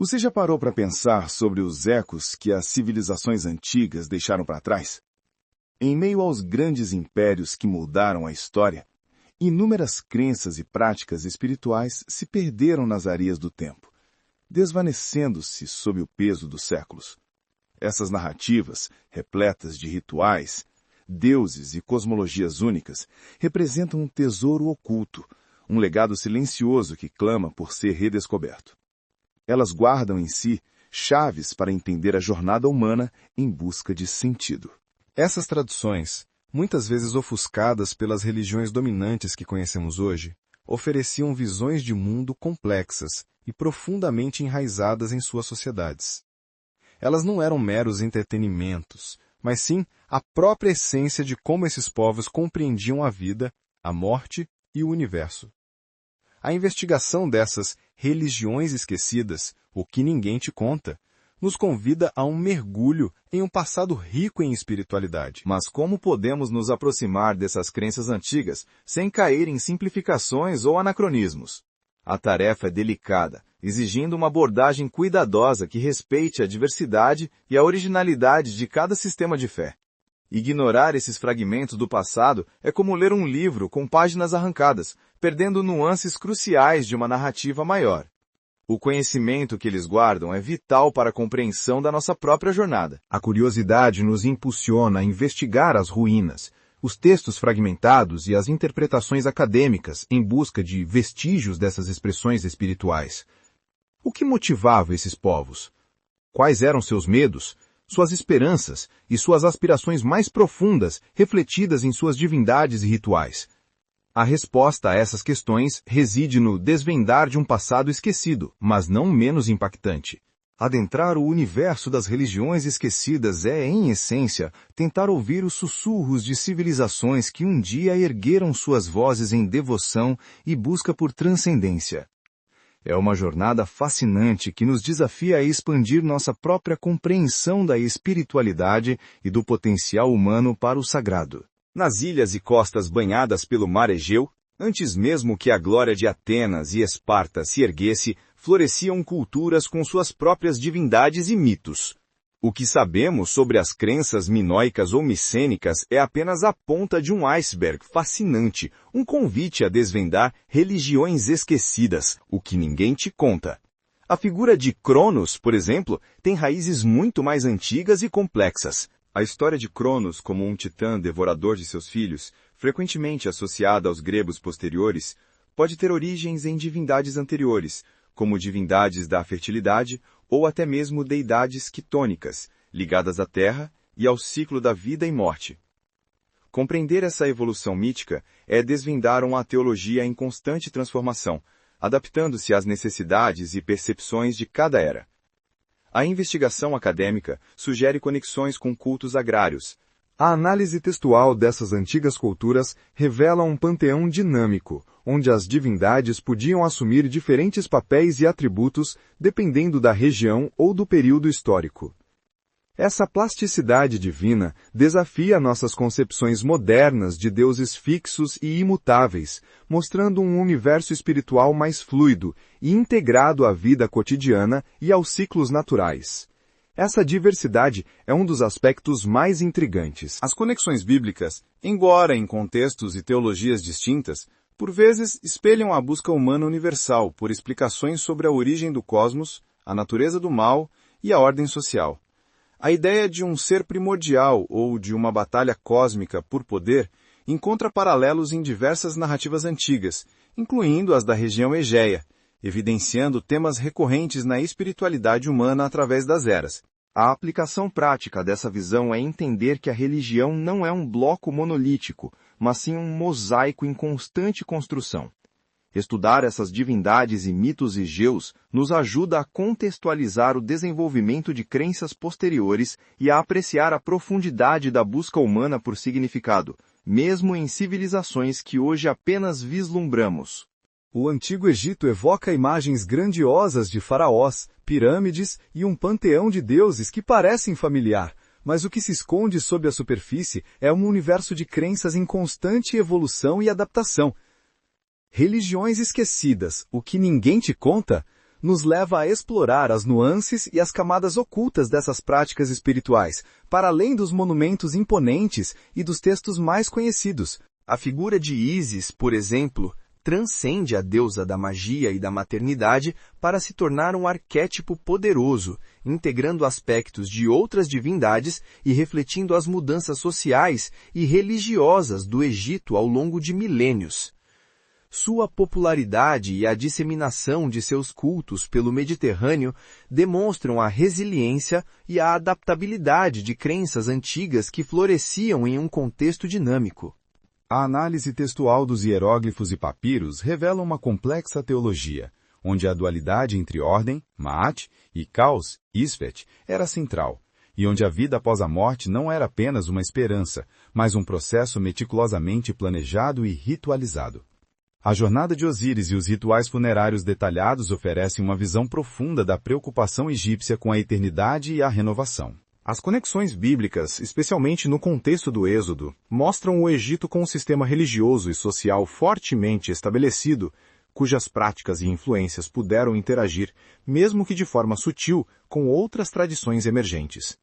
Você já parou para pensar sobre os ecos que as civilizações antigas deixaram para trás? Em meio aos grandes impérios que moldaram a história, inúmeras crenças e práticas espirituais se perderam nas areias do tempo, desvanecendo-se sob o peso dos séculos. Essas narrativas, repletas de rituais, deuses e cosmologias únicas, representam um tesouro oculto, um legado silencioso que clama por ser redescoberto. Elas guardam em si chaves para entender a jornada humana em busca de sentido. Essas tradições, muitas vezes ofuscadas pelas religiões dominantes que conhecemos hoje, ofereciam visões de mundo complexas e profundamente enraizadas em suas sociedades. Elas não eram meros entretenimentos, mas sim a própria essência de como esses povos compreendiam a vida, a morte e o universo. A investigação dessas religiões esquecidas, o que ninguém te conta, nos convida a um mergulho em um passado rico em espiritualidade. Mas como podemos nos aproximar dessas crenças antigas sem cair em simplificações ou anacronismos? A tarefa é delicada, exigindo uma abordagem cuidadosa que respeite a diversidade e a originalidade de cada sistema de fé. Ignorar esses fragmentos do passado é como ler um livro com páginas arrancadas, perdendo nuances cruciais de uma narrativa maior. O conhecimento que eles guardam é vital para a compreensão da nossa própria jornada. A curiosidade nos impulsiona a investigar as ruínas, os textos fragmentados e as interpretações acadêmicas em busca de vestígios dessas expressões espirituais. O que motivava esses povos? Quais eram seus medos, suas esperanças e suas aspirações mais profundas refletidas em suas divindades e rituais? A resposta a essas questões reside no desvendar de um passado esquecido, mas não menos impactante. Adentrar o universo das religiões esquecidas é, em essência, tentar ouvir os sussurros de civilizações que um dia ergueram suas vozes em devoção e busca por transcendência. É uma jornada fascinante que nos desafia a expandir nossa própria compreensão da espiritualidade e do potencial humano para o sagrado. Nas ilhas e costas banhadas pelo mar Egeu, antes mesmo que a glória de Atenas e Esparta se erguesse, floresciam culturas com suas próprias divindades e mitos. O que sabemos sobre as crenças minoicas ou micênicas é apenas a ponta de um iceberg fascinante, um convite a desvendar religiões esquecidas, o que ninguém te conta. A figura de Cronos, por exemplo, tem raízes muito mais antigas e complexas. A história de Cronos como um titã devorador de seus filhos, frequentemente associada aos gregos posteriores, pode ter origens em divindades anteriores, como divindades da fertilidade ou até mesmo deidades quitônicas, ligadas à terra e ao ciclo da vida e morte. Compreender essa evolução mítica é desvendar uma teologia em constante transformação, adaptando-se às necessidades e percepções de cada era. A investigação acadêmica sugere conexões com cultos agrários. A análise textual dessas antigas culturas revela um panteão dinâmico, onde as divindades podiam assumir diferentes papéis e atributos dependendo da região ou do período histórico. Essa plasticidade divina desafia nossas concepções modernas de deuses fixos e imutáveis, mostrando um universo espiritual mais fluido e integrado à vida cotidiana e aos ciclos naturais. Essa diversidade é um dos aspectos mais intrigantes. As conexões bíblicas, embora em contextos e teologias distintas, por vezes espelham a busca humana universal por explicações sobre a origem do cosmos, a natureza do mal e a ordem social. A ideia de um ser primordial ou de uma batalha cósmica por poder encontra paralelos em diversas narrativas antigas, incluindo as da região Egeia, evidenciando temas recorrentes na espiritualidade humana através das eras. A aplicação prática dessa visão é entender que a religião não é um bloco monolítico, mas sim um mosaico em constante construção. Estudar essas divindades e mitos egeus nos ajuda a contextualizar o desenvolvimento de crenças posteriores e a apreciar a profundidade da busca humana por significado, mesmo em civilizações que hoje apenas vislumbramos. O Antigo Egito evoca imagens grandiosas de faraós, pirâmides e um panteão de deuses que parecem familiar, mas o que se esconde sob a superfície é um universo de crenças em constante evolução e adaptação. Religiões esquecidas, o que ninguém te conta, nos leva a explorar as nuances e as camadas ocultas dessas práticas espirituais, para além dos monumentos imponentes e dos textos mais conhecidos. A figura de Ísis, por exemplo, transcende a deusa da magia e da maternidade para se tornar um arquétipo poderoso, integrando aspectos de outras divindades e refletindo as mudanças sociais e religiosas do Egito ao longo de milênios. Sua popularidade e a disseminação de seus cultos pelo Mediterrâneo demonstram a resiliência e a adaptabilidade de crenças antigas que floresciam em um contexto dinâmico. A análise textual dos hieróglifos e papiros revela uma complexa teologia, onde a dualidade entre ordem, Ma'at, e caos, Isfet, era central, e onde a vida após a morte não era apenas uma esperança, mas um processo meticulosamente planejado e ritualizado. A jornada de Osíris e os rituais funerários detalhados oferecem uma visão profunda da preocupação egípcia com a eternidade e a renovação. As conexões bíblicas, especialmente no contexto do Êxodo, mostram o Egito com um sistema religioso e social fortemente estabelecido, cujas práticas e influências puderam interagir, mesmo que de forma sutil, com outras tradições emergentes.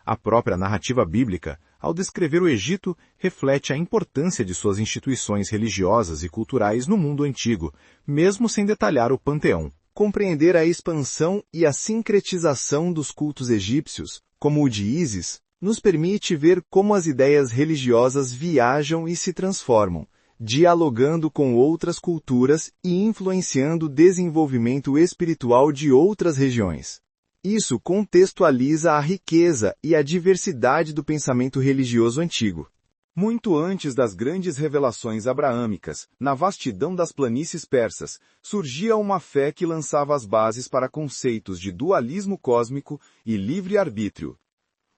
A própria narrativa bíblica, ao descrever o Egito, reflete a importância de suas instituições religiosas e culturais no mundo antigo, mesmo sem detalhar o panteão. Compreender a expansão e a sincretização dos cultos egípcios, como o de Ísis, nos permite ver como as ideias religiosas viajam e se transformam, dialogando com outras culturas e influenciando o desenvolvimento espiritual de outras regiões. Isso contextualiza a riqueza e a diversidade do pensamento religioso antigo. Muito antes das grandes revelações abraâmicas, na vastidão das planícies persas, surgia uma fé que lançava as bases para conceitos de dualismo cósmico e livre-arbítrio.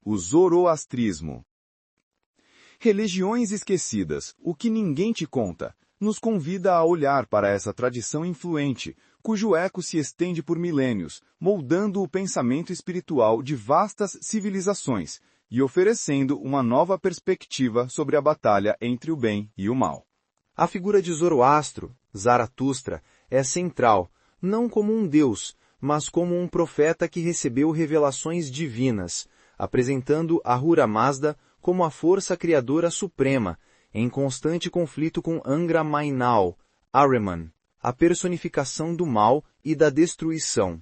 O zoroastrismo. Religiões esquecidas, o que ninguém te conta, nos convida a olhar para essa tradição influente, cujo eco se estende por milênios, moldando o pensamento espiritual de vastas civilizações, e oferecendo uma nova perspectiva sobre a batalha entre o bem e o mal. A figura de Zoroastro, Zaratustra, é central, não como um deus, mas como um profeta que recebeu revelações divinas, apresentando Ahura Mazda como a força criadora suprema, em constante conflito com Angra Mainau, Ahriman, a personificação do mal e da destruição.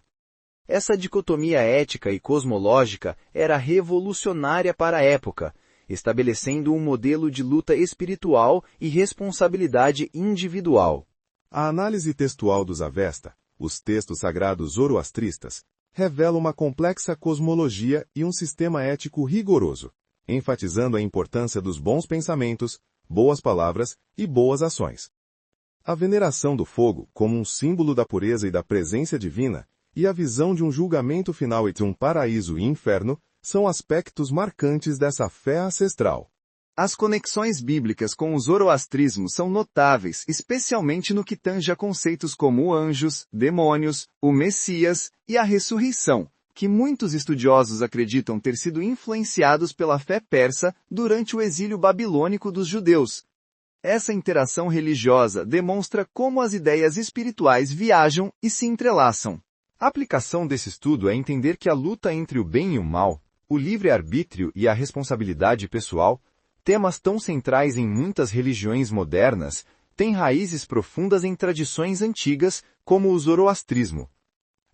Essa dicotomia ética e cosmológica era revolucionária para a época, estabelecendo um modelo de luta espiritual e responsabilidade individual. A análise textual dos Avesta, os textos sagrados zoroastristas, revela uma complexa cosmologia e um sistema ético rigoroso, enfatizando a importância dos bons pensamentos, boas palavras e boas ações. A veneração do fogo como um símbolo da pureza e da presença divina, e a visão de um julgamento final entre um paraíso e inferno, são aspectos marcantes dessa fé ancestral. As conexões bíblicas com o zoroastrismo são notáveis, especialmente no que tange a conceitos como anjos, demônios, o Messias e a ressurreição, que muitos estudiosos acreditam ter sido influenciados pela fé persa durante o exílio babilônico dos judeus. Essa interação religiosa demonstra como as ideias espirituais viajam e se entrelaçam. A aplicação desse estudo é entender que a luta entre o bem e o mal, o livre-arbítrio e a responsabilidade pessoal, temas tão centrais em muitas religiões modernas, têm raízes profundas em tradições antigas, como o zoroastrismo.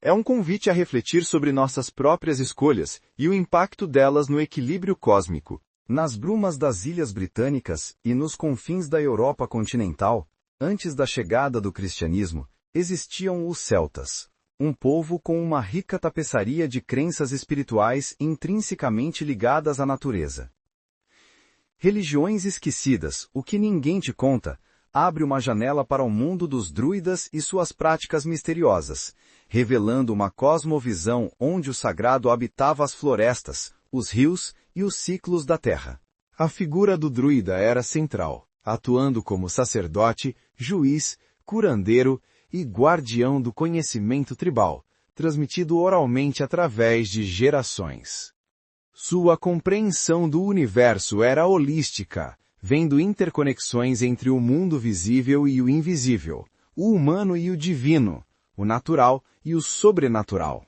É um convite a refletir sobre nossas próprias escolhas e o impacto delas no equilíbrio cósmico. Nas brumas das Ilhas Britânicas e nos confins da Europa continental, antes da chegada do cristianismo, existiam os celtas. Um povo com uma rica tapeçaria de crenças espirituais intrinsecamente ligadas à natureza. Religiões esquecidas, o que ninguém te conta, abre uma janela para o mundo dos druidas e suas práticas misteriosas, revelando uma cosmovisão onde o sagrado habitava as florestas, os rios e os ciclos da terra. A figura do druida era central, atuando como sacerdote, juiz, curandeiro e guardião do conhecimento tribal, transmitido oralmente através de gerações. Sua compreensão do universo era holística, vendo interconexões entre o mundo visível e o invisível, o humano e o divino, o natural e o sobrenatural.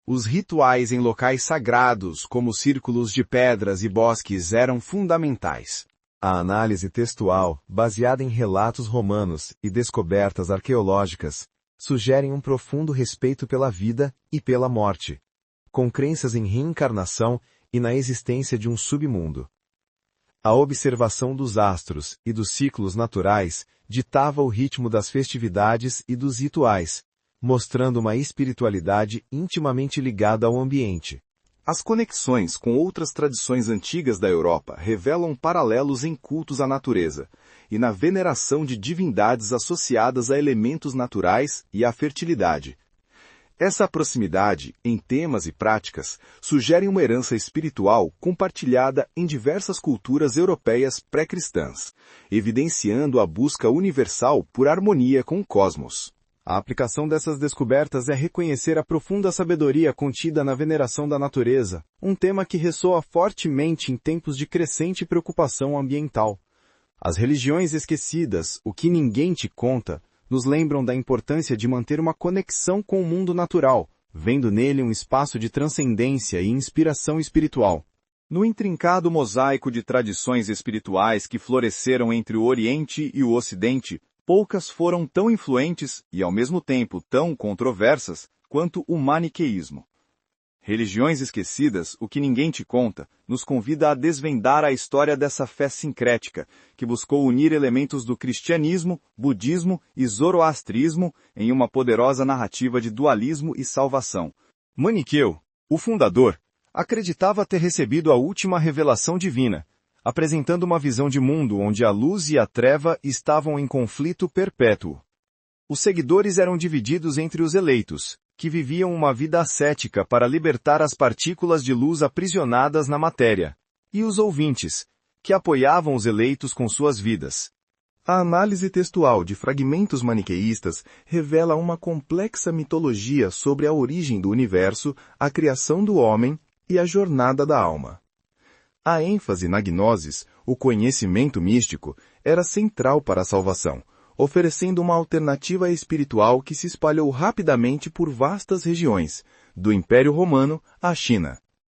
Os rituais em locais sagrados, como círculos de pedras e bosques, eram fundamentais. A análise textual, baseada em relatos romanos e descobertas arqueológicas, sugerem um profundo respeito pela vida e pela morte, com crenças em reencarnação e na existência de um submundo. A observação dos astros e dos ciclos naturais ditava o ritmo das festividades e dos rituais, mostrando uma espiritualidade intimamente ligada ao ambiente. As conexões com outras tradições antigas da Europa revelam paralelos em cultos à natureza e na veneração de divindades associadas a elementos naturais e à fertilidade. Essa proximidade, em temas e práticas, sugere uma herança espiritual compartilhada em diversas culturas europeias pré-cristãs, evidenciando a busca universal por harmonia com o cosmos. A aplicação dessas descobertas é reconhecer a profunda sabedoria contida na veneração da natureza, um tema que ressoa fortemente em tempos de crescente preocupação ambiental. As religiões esquecidas, o que ninguém te conta, nos lembram da importância de manter uma conexão com o mundo natural, vendo nele um espaço de transcendência e inspiração espiritual. No intrincado mosaico de tradições espirituais que floresceram entre o Oriente e o Ocidente, poucas foram tão influentes e, ao mesmo tempo, tão controversas quanto o maniqueísmo. Religiões esquecidas, o que ninguém te conta, nos convida a desvendar a história dessa fé sincrética, que buscou unir elementos do cristianismo, budismo e zoroastrismo em uma poderosa narrativa de dualismo e salvação. Maniqueu, o fundador, acreditava ter recebido a última revelação divina, apresentando uma visão de mundo onde a luz e a treva estavam em conflito perpétuo. Os seguidores eram divididos entre os eleitos, que viviam uma vida ascética para libertar as partículas de luz aprisionadas na matéria, e os ouvintes, que apoiavam os eleitos com suas vidas. A análise textual de fragmentos maniqueístas revela uma complexa mitologia sobre a origem do universo, a criação do homem e a jornada da alma. A ênfase na gnosis, o conhecimento místico, era central para a salvação, oferecendo uma alternativa espiritual que se espalhou rapidamente por vastas regiões, do Império Romano à China.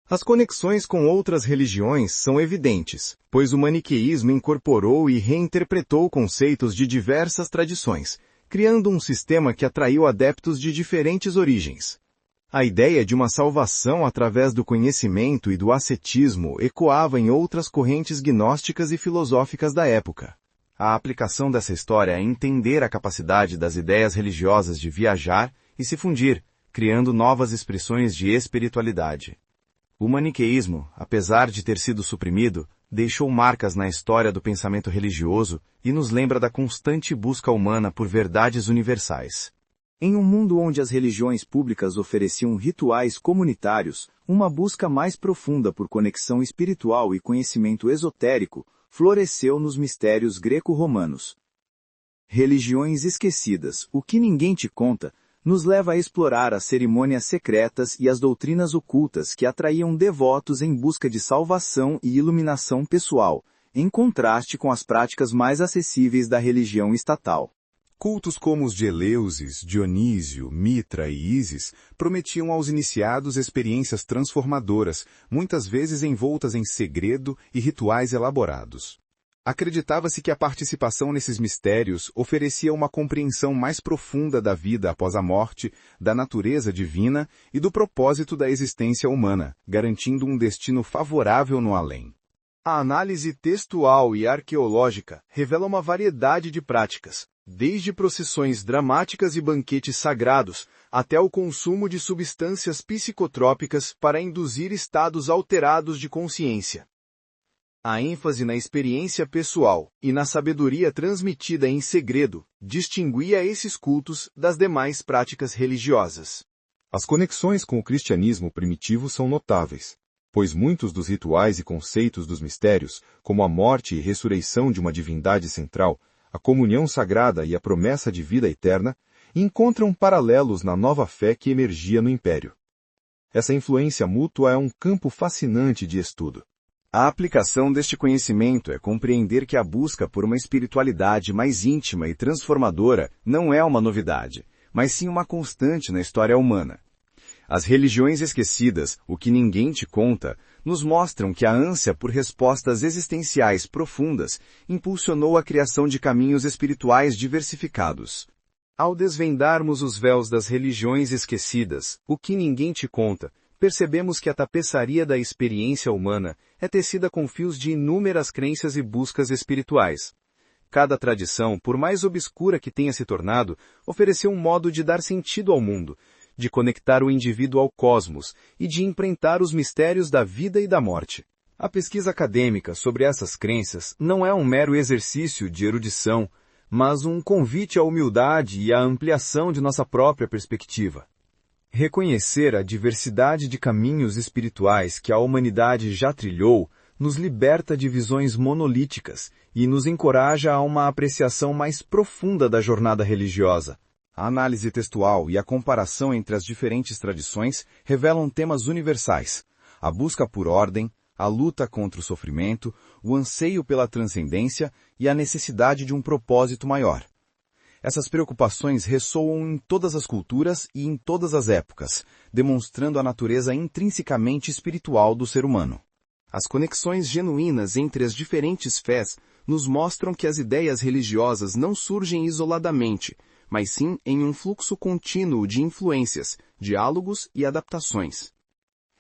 As conexões com outras religiões são evidentes, pois o maniqueísmo incorporou e reinterpretou conceitos de diversas tradições, criando um sistema que atraiu adeptos de diferentes origens. A ideia de uma salvação através do conhecimento e do ascetismo ecoava em outras correntes gnósticas e filosóficas da época. A aplicação dessa história é entender a capacidade das ideias religiosas de viajar e se fundir, criando novas expressões de espiritualidade. O maniqueísmo, apesar de ter sido suprimido, deixou marcas na história do pensamento religioso e nos lembra da constante busca humana por verdades universais. Em um mundo onde as religiões públicas ofereciam rituais comunitários, uma busca mais profunda por conexão espiritual e conhecimento esotérico floresceu nos mistérios greco-romanos. Religiões esquecidas, o que ninguém te conta, nos leva a explorar as cerimônias secretas e as doutrinas ocultas que atraíam devotos em busca de salvação e iluminação pessoal, em contraste com as práticas mais acessíveis da religião estatal. Cultos como os de Eleusis, Dionísio, Mitra e Ísis prometiam aos iniciados experiências transformadoras, muitas vezes envoltas em segredo e rituais elaborados. Acreditava-se que a participação nesses mistérios oferecia uma compreensão mais profunda da vida após a morte, da natureza divina e do propósito da existência humana, garantindo um destino favorável no além. A análise textual e arqueológica revela uma variedade de práticas, desde procissões dramáticas e banquetes sagrados, até o consumo de substâncias psicotrópicas para induzir estados alterados de consciência. A ênfase na experiência pessoal e na sabedoria transmitida em segredo distinguia esses cultos das demais práticas religiosas. As conexões com o cristianismo primitivo são notáveis, pois muitos dos rituais e conceitos dos mistérios, como a morte e ressurreição de uma divindade central, a comunhão sagrada e a promessa de vida eterna, encontram paralelos na nova fé que emergia no Império. Essa influência mútua é um campo fascinante de estudo. A aplicação deste conhecimento é compreender que a busca por uma espiritualidade mais íntima e transformadora não é uma novidade, mas sim uma constante na história humana. As religiões esquecidas, o que ninguém te conta, nos mostram que a ânsia por respostas existenciais profundas impulsionou a criação de caminhos espirituais diversificados. Ao desvendarmos os véus das religiões esquecidas, o que ninguém te conta, percebemos que a tapeçaria da experiência humana é tecida com fios de inúmeras crenças e buscas espirituais. Cada tradição, por mais obscura que tenha se tornado, ofereceu um modo de dar sentido ao mundo, de conectar o indivíduo ao cosmos e de enfrentar os mistérios da vida e da morte. A pesquisa acadêmica sobre essas crenças não é um mero exercício de erudição, mas um convite à humildade e à ampliação de nossa própria perspectiva. Reconhecer a diversidade de caminhos espirituais que a humanidade já trilhou nos liberta de visões monolíticas e nos encoraja a uma apreciação mais profunda da jornada religiosa. A análise textual e a comparação entre as diferentes tradições revelam temas universais: a busca por ordem, a luta contra o sofrimento, o anseio pela transcendência e a necessidade de um propósito maior. Essas preocupações ressoam em todas as culturas e em todas as épocas, demonstrando a natureza intrinsecamente espiritual do ser humano. As conexões genuínas entre as diferentes fés nos mostram que as ideias religiosas não surgem isoladamente, mas sim em um fluxo contínuo de influências, diálogos e adaptações.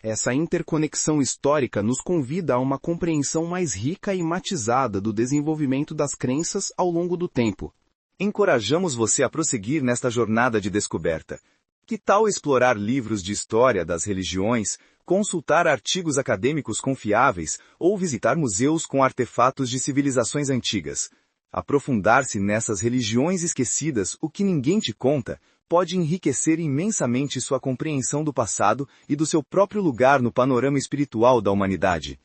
Essa interconexão histórica nos convida a uma compreensão mais rica e matizada do desenvolvimento das crenças ao longo do tempo. Encorajamos você a prosseguir nesta jornada de descoberta. Que tal explorar livros de história das religiões, consultar artigos acadêmicos confiáveis ou visitar museus com artefatos de civilizações antigas? Aprofundar-se nessas religiões esquecidas, o que ninguém te conta, pode enriquecer imensamente sua compreensão do passado e do seu próprio lugar no panorama espiritual da humanidade.